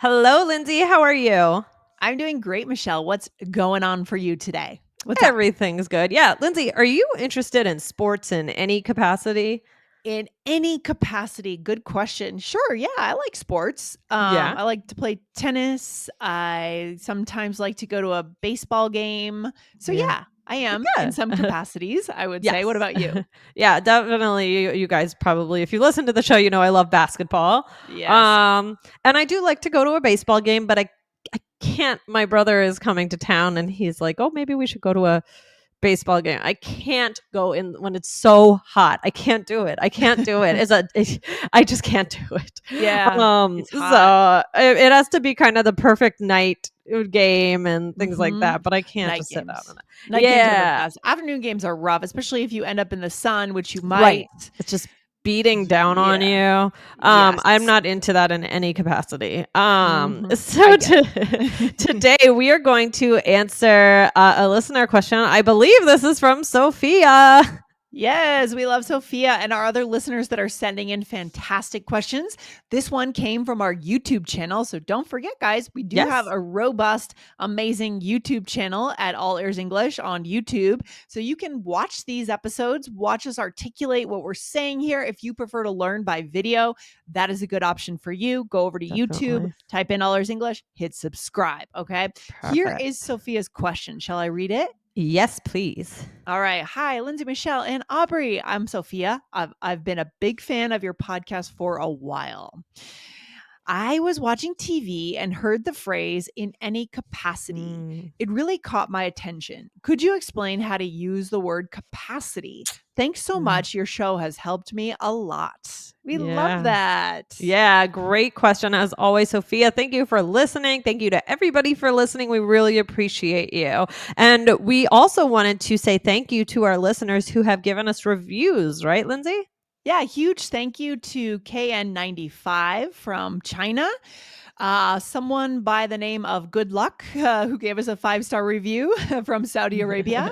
Hello, Lindsay. How are you? I'm doing great, Michelle. What's going on for you today? What's up? Everything's good. Yeah, Lindsay, are you interested in sports in any capacity? In any capacity, good question. Sure, yeah, I like sports. Yeah. I like to play tennis. I sometimes like to go to a baseball game. So Yeah. yeah, I am in Yeah. some capacities, I would say. What Yes. about you? Yeah, definitely. You guys probably, if you listen to the show, you know I love basketball. Yes. Um, and I do like to go to a baseball game, but I can't. My brother is coming to town, and he's like, "Oh, maybe we should go to a baseball game." I can't go in when it's so hot. I can't do it. I can't do it. I just can't do it. Yeah, it's hot. So it has to be kind of the perfect night game and things like Mhm. that. But I can't Night just sit out games. on it. Night games are the Yeah, best. Afternoon games are rough, especially if you end up in the sun, which you right. might. It's just beating down on Yeah. you. I'm Yes. not into that in any capacity. Mhm. I So get it. today we are going to answer a listener question. I believe this is from Sophia. Yes, we love Sophia and our other listeners that are sending in fantastic questions. This one came from our YouTube channel. So don't forget, guys, we do have Yes. a robust, amazing YouTube channel at All Ears English on YouTube. So you can watch these episodes, watch us articulate what we're saying here. If you prefer to learn by video, that is a good option for you. Go over to YouTube, Definitely. type in All Ears English, hit subscribe. Okay. Here is Perfect. Sophia's question. Shall I read it? Yes, please. All right. Hi, Lindsay, Michelle, and Aubrey. I'm Sophia. I've been a big fan of your podcast for a while. I was watching TV and heard the phrase in any capacity. Mm, It really caught my attention. Could you explain how to use the word capacity? Thanks so mm, much. Your show has helped me a lot. We love yeah. that. Yeah, great question as always, Sophia. Thank you for listening. Thank you to everybody for listening. We really appreciate you. And we also wanted to say thank you to our listeners who have given us reviews, right, Lindsay? Yeah, huge thank you to KN95 from China. Someone by the name of Good Luck, who gave us a 5-star review from Saudi Arabia.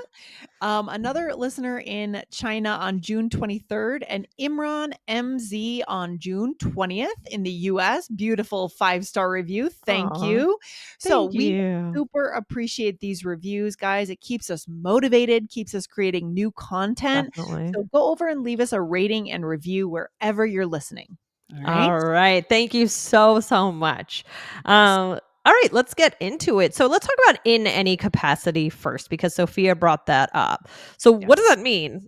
Another listener in China on June 23rd, and Imran MZ on June 20th in the US. Beautiful 5-star review. Thank Aw, you. So thank we you. super appreciate these reviews, guys. It keeps us motivated, keeps us creating new content. Definitely. So go over and leave us a rating and review wherever you're listening. All right. All right. Thank you so, so much. Yes. All right, let's get into it. So let's talk about in any capacity first because Sophia brought that up. So what does Yes. that mean?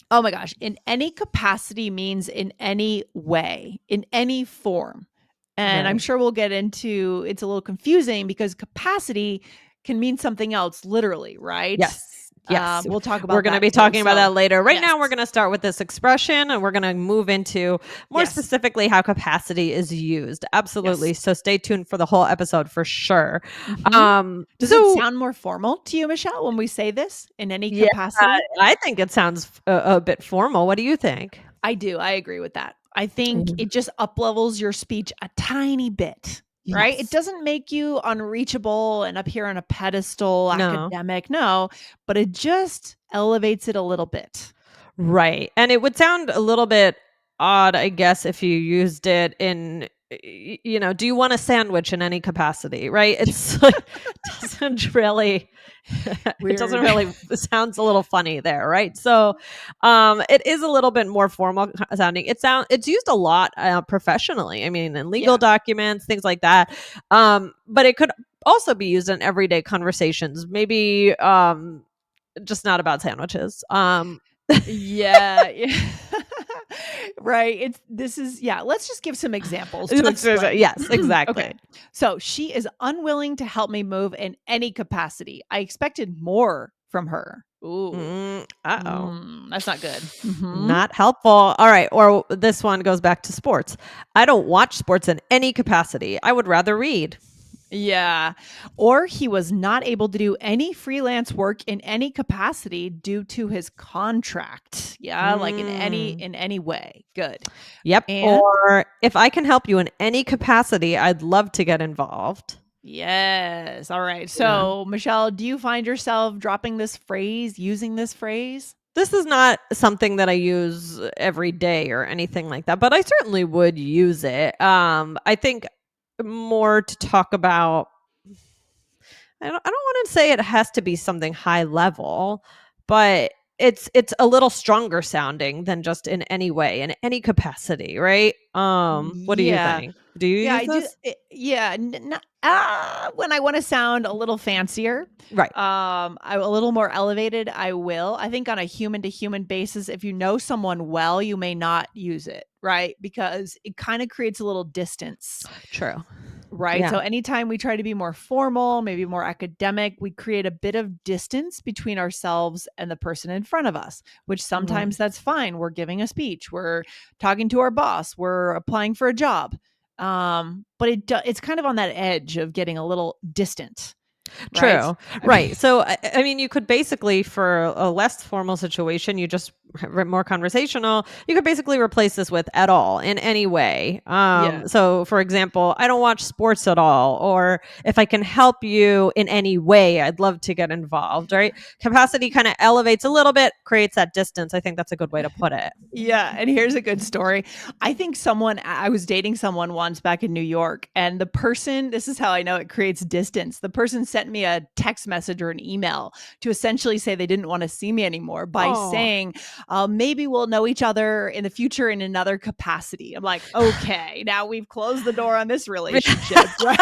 Oh my gosh. In any capacity means in any way, in any form. And I'm Right. sure we'll get into it's a little confusing because capacity can mean something else literally, right? Yes. Yes. We'll talk We're about going to that be too. talking about So, that later. Right yes. now, we're going to start with this expression and we're going to move into more Yes. specifically how capacity is used. Yes. Absolutely. So stay tuned for the whole episode for sure. Mhm. Does it So, sound more formal to you, Michelle, when we say this in any yeah, capacity? I think it sounds a bit formal. What do you think? I do. I agree with that. I think Yeah. it just up-levels your speech a tiny bit, right? It Yes. doesn't make you unreachable and up here on a pedestal, No. academic, no, but it just elevates it a little bit. Right. And it would sound a little bit odd, I guess, if you used it in, do you want a sandwich in any capacity? Right. It's like, doesn't really, it doesn't Weird. really, it sounds a little funny there. Right. So, it is a little bit more formal sounding. It's used a lot professionally. I mean, in legal Yeah. documents, things like that. But it could also be used in everyday conversations, maybe, just not about sandwiches. Yeah. Yeah. Right. Yeah. Let's just give some examples to explain. Yes, exactly. Okay. So she is unwilling to help me move in any capacity. I expected more from her. Ooh. Uh-oh. That's not good. Mhm. Not helpful. All right. Or this one goes back to sports. I don't watch sports in any capacity. I would rather read. Yeah. Or he was not able to do any freelance work in any capacity due to his contract. Yeah, like Mm. in any way. Good. Yep. And Or if I can help you in any capacity, I'd love to get involved. yes. All right. Yeah. So, Michelle, do you find yourself dropping this phrase, using this phrase? This is not something that I use every day or anything like that, but I certainly would use it. I think more to talk about. I don't want to say it has to be something high level, but it's a little stronger sounding than just in any way, in any capacity, right? What do you Yeah. think? Do you Yeah, use I do. this? Yeah, when I want to sound a little fancier, Right. I'm a little more elevated. I will. I think on a human to human basis, if you know someone well, you may not use it, right? Because it kind of creates a little distance. True. Right. Yeah. So anytime we try to be more formal, maybe more academic, we create a bit of distance between ourselves and the person in front of us, which Right. sometimes that's fine. We're giving a speech, we're talking to our boss, we're applying for a job. But it's kind of on that edge of getting a little distant, right? True. Right. So, I mean, you could basically, for a less formal situation, you just more conversational. You could basically replace this with at all in any way. Yeah. So, for example, I don't watch sports at all, or if I can help you in any way, I'd love to get involved. Right. Capacity kind of elevates a little bit, creates that distance. I think that's a good way to put it. Yeah, and here's a good story. I think I was dating someone once back in New York, and the person, this is how I know it creates distance. The person sent me a text message or an email to essentially say they didn't want to see me anymore by Oh. saying, maybe we'll know each other in the future in another capacity. I'm like, okay, now we've closed the door on this relationship, right?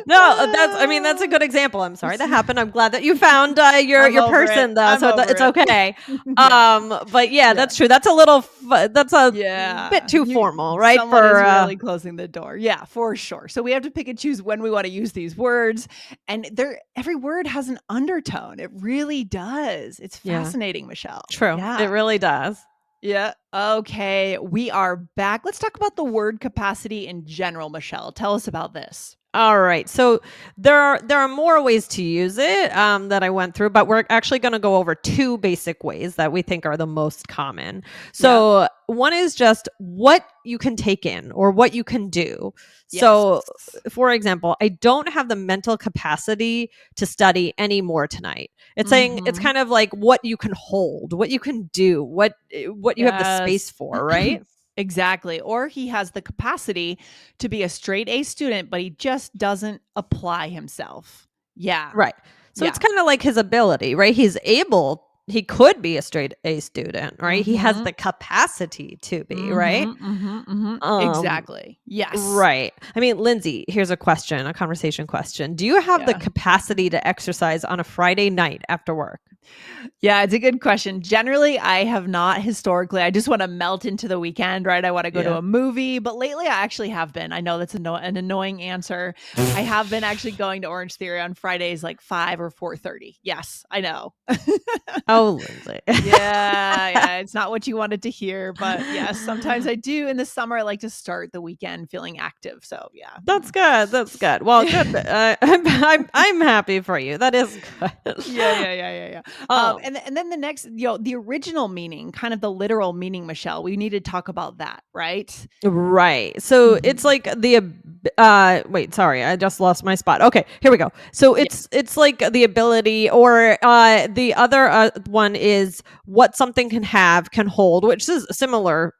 No, I mean, that's a good example. I'm sorry that happened. I'm glad that you found I'm your over it. person though, I'm so over it's it. okay. Yeah. But yeah, Yeah. that's true. That's a little that's a bit Yeah, too you formal, right? someone For is really closing the door. Yeah, for sure. So we have to pick and choose when we want to use these words, and every word has an undertone. It really does. It's yeah, fascinating, Michelle. true. It Yeah. really does. Yeah. Okay, we are back. Let's talk about the word capacity in general, Michelle. Tell us about this. All right. So there are more ways to use it that I went through, but we're actually going to go over two basic ways that we think are the most common. Yeah. So one is just what you can take in or what you can do. Yes. So, for example, I don't have the mental capacity to study anymore tonight. It's saying it's Mhm. kind of like what you can hold, what you can do, what you have the space Yes. for, right? Exactly. Or he has the capacity to be a straight A student, but he just doesn't apply himself. Yeah. Right. So it's Yeah. kind of like his ability, right? He could be a straight A student, right? He has Mhm. the capacity to be, right? Mhm. Mhm. Mhm. Um, Exactly. Yes. right. I mean, Lindsay, here's a conversation question. Do you have the Yeah. capacity to exercise on a Friday night after work? Yeah, it's a good question. Generally, I have not historically. I just want to melt into the weekend, right? I want to go to Yeah. a movie, but lately I actually have been. I know that's an annoying answer. I have been actually going to Orange Theory on Fridays like 5 or 4:30. Yes, I know. Oh, Lindsay. Yeah, yeah, it's not what you wanted to hear, but yes, sometimes I do. In the summer, I like to start the weekend feeling active. So yeah. That's good. That's good. Well, good. I'm happy for you. That is good. Yeah, yeah, yeah, yeah, yeah. Um, And then the next, the original meaning, kind of the literal meaning, Michelle. We need to talk about that, right? Right. So it's Mhm. like wait, sorry, I just lost my spot. Okay, here we go. So Yeah, it's like the ability or the other one is what something can hold, which is similar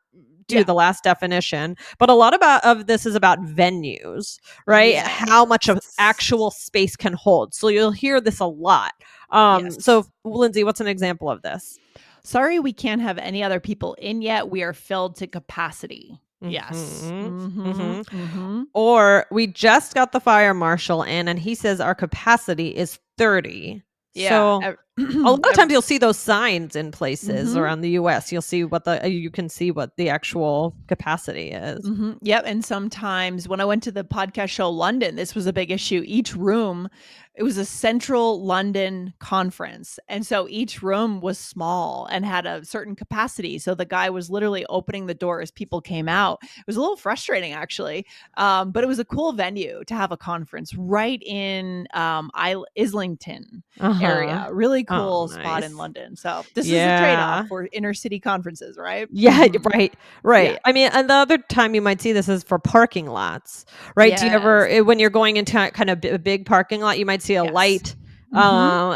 to yeah, the last definition, but a lot of this is about venues, right? How much of yes, actual space can hold. So you'll hear this a lot. So yes. Lindsay, what's an example of this? Sorry, we can't have any other people in yet. We are filled to capacity. Yes. Mhm. Mm-hmm. Mhm. Mm-hmm. Or we just got the fire marshal in and he says our capacity is 30. Yeah. So a lot of times you'll see those signs in places Mm-hmm. around the US. You'll see you can see what the actual capacity is. Yep. And sometimes when I went to the podcast show London, this was a big issue. Each room, it was a central London conference. And so each room was small and had a certain capacity. So the guy was literally opening the door as people came out. It was a little frustrating, actually. But it was a cool venue to have a conference right in Islington Uh-huh. area. Really Oh, cool spot in nice. London. So this is a trade off Yeah. for inner city conferences, right? Yeah, right, Yeah. right. I mean, and the other time you might see this is for parking lots, right? Do you ever, Yes. when you're going into kind of a big parking lot, you might see a Yes. light, Mhm. Mhm.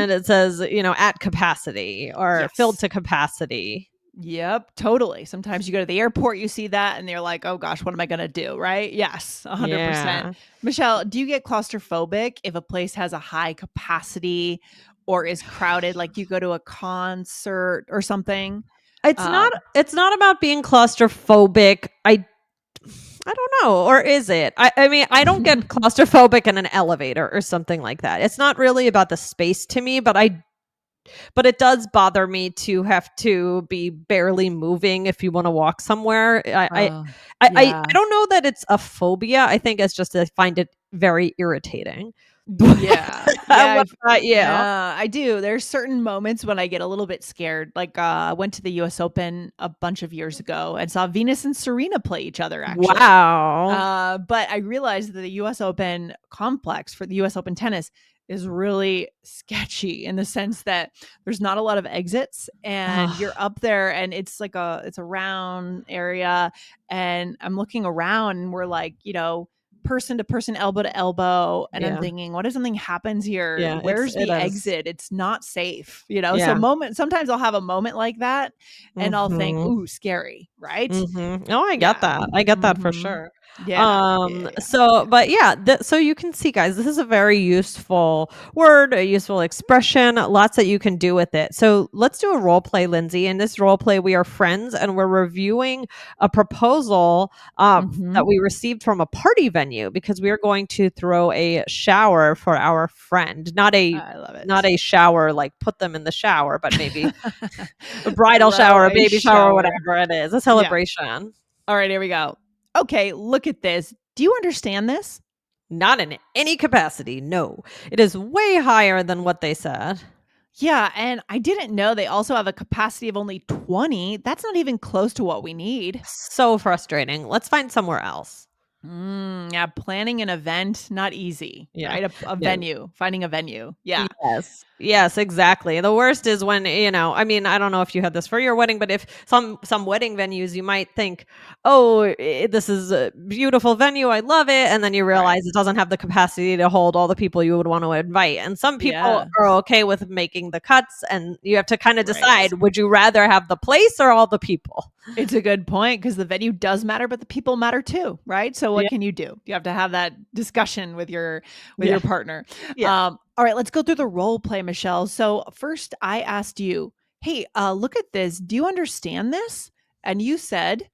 and it says, at capacity or filled Yes. to capacity. Yep, totally. Sometimes you go to the airport, you see that, and you're like, "Oh gosh, what am I gonna do?" Right? Yes, 100%. Yeah. Michelle, do you get claustrophobic if a place has a high capacity or is crowded, like you go to a concert or something? It's Uh, not about being claustrophobic. I don't know, or is it? I mean, I don't get claustrophobic in an elevator or something like that. It's not really about the space to me, but it does bother me to have to be barely moving if you want to walk somewhere. oh, I yeah. don't know that it's a phobia. I think it's just I find it very irritating. Yeah. Yeah, What about you? yeah, I do. There's certain moments when I get a little bit scared. Like, I went to the US Open a bunch of years ago and saw Venus and Serena play each other, actually. Wow. But I realized that the US Open complex for the US Open tennis is really sketchy in the sense that there's not a lot of exits and Ugh, you're up there and it's a round area and I'm looking around and we're like, person to person, elbow to elbow, and I'm yeah, thinking, what if something happens here? yeah. Where's It the is. exit? It's not safe. So Yeah. sometimes I'll have a moment like that and I'll think, Mhm. ooh, scary, right? Mhm. Oh, I get Yeah. that. I get that for Mhm. sure. Yeah. Yeah. So Yeah. but yeah, so you can see guys, this is a very useful word, a useful expression, lots that you can do with it. So let's do a role play, Lindsay. In this role play, we are friends and we're reviewing a proposal that Mhm. we received from a party venue because we are going to throw a shower for our friend. I love Not it. a shower like put them in the shower, but maybe a bridal Throw shower, a a baby shower, shower. whatever it is, a Yeah. celebration. All right, here we go. Okay, look at this. Do you understand this? Not in any capacity, no. It is way higher than what they said. Yeah, and I didn't know they also have a capacity of only 20. That's not even close to what we need. So frustrating. Let's find somewhere else. Yeah, planning an event, not easy, Yeah. right? A Yeah. venue, finding a venue. Yeah. Yes. Yes, exactly. The worst is when, I mean, I don't know if you had this for your wedding, but if some wedding venues you might think, "Oh, this is a beautiful venue. I love it." And then you Right. realize it doesn't have the capacity to hold all the people you would want to invite. And some people Yeah. are okay with making the cuts and you have to kind of Right. decide, would you rather have the place or all the people? It's a good point because the venue does matter, but the people matter too, right? So what Yeah. can you do? You have to have that discussion with your Yeah. partner. Yeah. All right, let's go through the role play, Michelle. So first, I asked you, "Hey, look at this. Do you understand this?" And you said,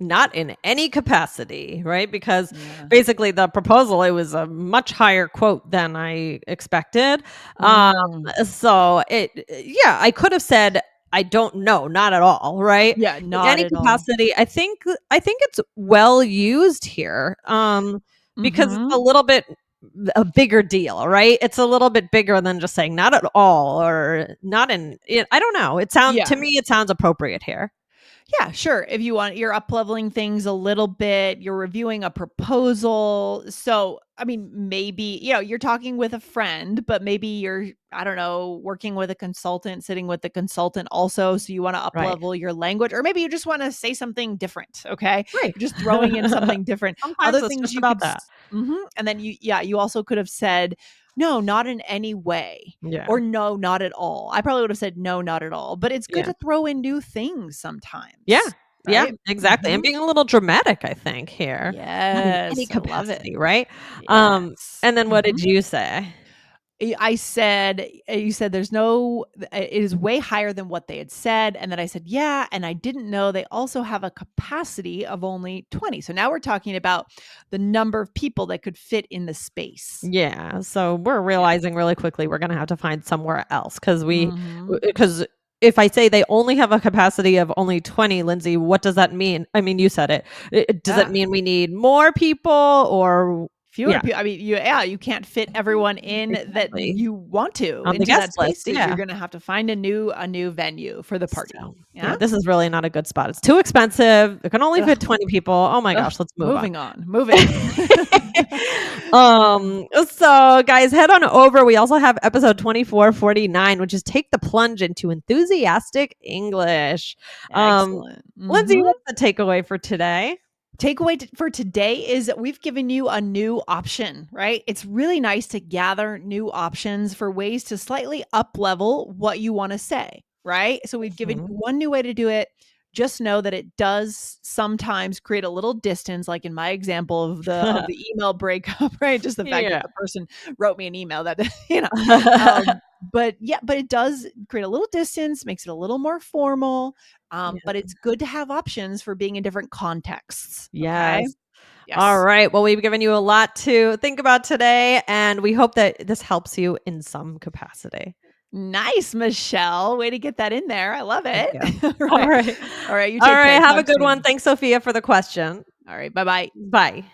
Not in any capacity, right? Because "Yeah." basically the proposal, it was a much higher quote than I expected. Um, Mm. so yeah, I could have said, I don't know, not at all, right? Yeah, In not any at all. capacity, I think it's well used here. Because it's a Mhm. little bit a bigger deal, right? It's a little bit bigger than just saying not at all or not in I don't know. To Yeah. me it sounds appropriate here. Yeah, sure. If you want, you're up leveling things a little bit, you're reviewing a proposal. So, I mean, maybe, you're talking with a friend, but maybe you're, I don't know, working with a consultant, sitting with the consultant also. So you want to up Right. level your language, or maybe you just want to say something different. Okay. Right. You're just throwing in something different. Sometimes Other it's things just you about could, that. and then you also could have said, no, not in any way. Yeah. Or no, not at all. I probably would have said no, not at all. But it's good Yeah. to throw in new things Yeah. sometimes. Yeah, Right? exactly, and Mhm. being a little dramatic, I think, here. Not in any Yes, I love it. capacity, right? Yes. And then what did Mhm. you say? I said you said there's no it is way higher than what they had said, and then I said, "Yeah, and I didn't know they also have a capacity of only 20." So now we're talking about the number of people that could fit in the space. Yeah, so we're Yeah. realizing really quickly we're gonna have to find somewhere else Mhm. because if I say they only have a capacity of only 20, Lindsay, what does that mean? I mean, you said it. Does that Yeah. mean we need more people or Fewer yeah, people. I mean, you can't fit everyone in that exactly. you want to On the into that guest list, space, so you're yeah. gonna have to find a new venue for the party. So, Yeah? yeah, this is really not a good spot. It's too expensive. It can only fit Ugh, 20 people. Oh my ugh, gosh, let's move on. moving on, moving on. So guys, head on over. We also have episode 2449, which is Take the Plunge into Enthusiastic English. Um, Excellent. Lindsay, Mhm. what's the takeaway for today? Takeaway for today is that we've given you a new option, right? It's really nice to gather new options for ways to slightly up level what you wanna say. right? So we've given you Mhm. one new way to do it. Just know that it does sometimes create a little distance, like in my example of the email breakup, right? Just the fact that Yeah. the person wrote me an email that, you know, but yeah, but it does create a little distance, makes it a little more formal. But Yeah. it's good to have options for being in different contexts. Okay. Yes. All Yes. right. Well, we've given you a lot to think about today, and we hope that this helps you in some capacity. Nice, Michelle. Way to get that in there. I love Thank it. you. All All right. right. All right. You All take care. right. Have a Talk good one. soon. Thanks, Sophia, for the question. All right. Bye bye. Bye.